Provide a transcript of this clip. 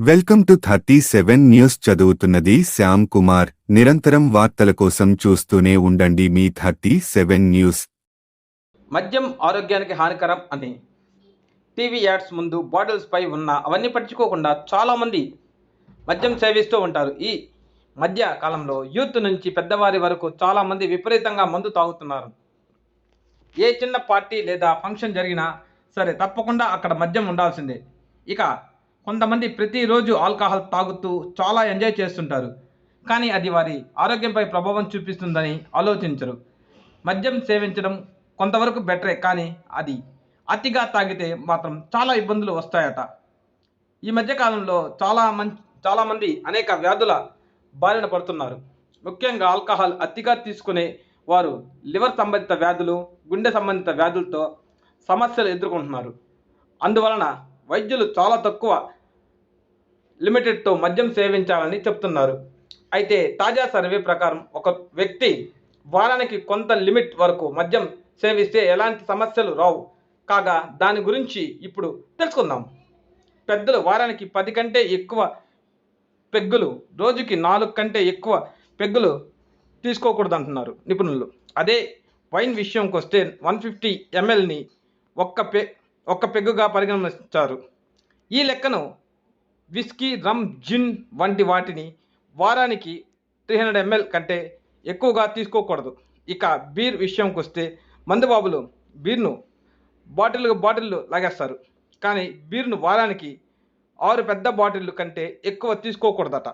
Welcome to 37 news. చదువుతున్నది శ్యామ్ కుమార్. నిరంతరం వార్తల కోసం చూస్తూనే ఉండండి మీ 37 న్యూస్. మద్యం ఆరోగ్యానికి హానికరం అని టీవీ యాడ్స్ ముందు బాటిల్స్ పై ఉన్న అవన్నీ పట్టించుకోకుండా చాలామంది మద్యం సేవిస్తూ ఉంటారు. ఈ మధ్య కాలంలో యూత్ నుంచి పెద్దవారి వరకు చాలామంది విపరీతంగా మందు తాగుతున్నారు. ఏ చిన్న పార్టీ లేదా ఫంక్షన్ జరిగినా సరే తప్పకుండా అక్కడ మద్యం ఉండాల్సిందే. ఇక కొంతమంది ప్రతిరోజు ఆల్కహాల్ తాగుతూ చాలా ఎంజాయ్ చేస్తుంటారు. కానీ అది వారి ఆరోగ్యంపై ప్రభావం చూపిస్తుందని ఆలోచించరు. మద్యం సేవించడం కొంతవరకు బెటరే, కానీ అది అతిగా తాగితే మాత్రం చాలా ఇబ్బందులు వస్తాయట. ఈ మధ్య కాలంలో చాలామంది అనేక వ్యాధుల బారిన పడుతున్నారు. ముఖ్యంగా ఆల్కహాల్ అతిగా తీసుకునే వారు లివర్ సంబంధిత వ్యాధులు, గుండె సంబంధిత వ్యాధులతో సమస్యలు ఎదుర్కొంటున్నారు. అందువలన వైద్యులు చాలా తక్కువ లిమిటెడ్తో మద్యం సేవించాలని చెప్తున్నారు. అయితే తాజా సర్వే ప్రకారం ఒక వ్యక్తి వారానికి కొంత లిమిట్ వరకు మద్యం సేవిస్తే ఎలాంటి సమస్యలు రావు. కాగా దాని గురించి ఇప్పుడు తెలుసుకుందాం. పెద్దలు వారానికి 10 కంటే ఎక్కువ పెగ్గులు, రోజుకి 4 కంటే ఎక్కువ పెగ్గులు తీసుకోకూడదు అంటున్నారు నిపుణులు. అదే వైన్ విషయంకి వస్తే 150 mlని ఒక్క పెగ్గుగా పరిగణించారు. ఈ లెక్కను విస్కీ, రమ్, జిన్ వంటి వాటిని వారానికి 300 ml కంటే ఎక్కువగా తీసుకోకూడదు. ఇక బీర్ విషయంకి వస్తే మందుబాబులు బీర్ను బాటిళ్ళు లాగేస్తారు. కానీ బీర్ను వారానికి 6 పెద్ద బాటిళ్ళు కంటే ఎక్కువ తీసుకోకూడదట.